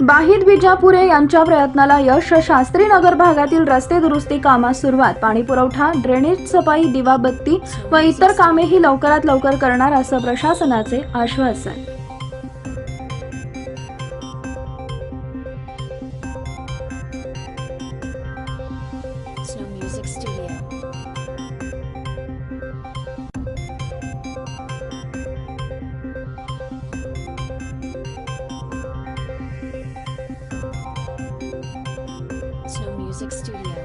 बाहिद बिजापुरे यांच्या प्रयत्नाला यश. शास्त्रीनगर भागातील रस्ते दुरुस्ती कामास सुरुवात. पाणी पुरवठा, ड्रेनेज सफाई, दिवाबत्ती व इतर कामेही लवकरात लवकर करणार असं प्रशासनाचे आश्वासन. Snow Music Studio. Snow Music Studio.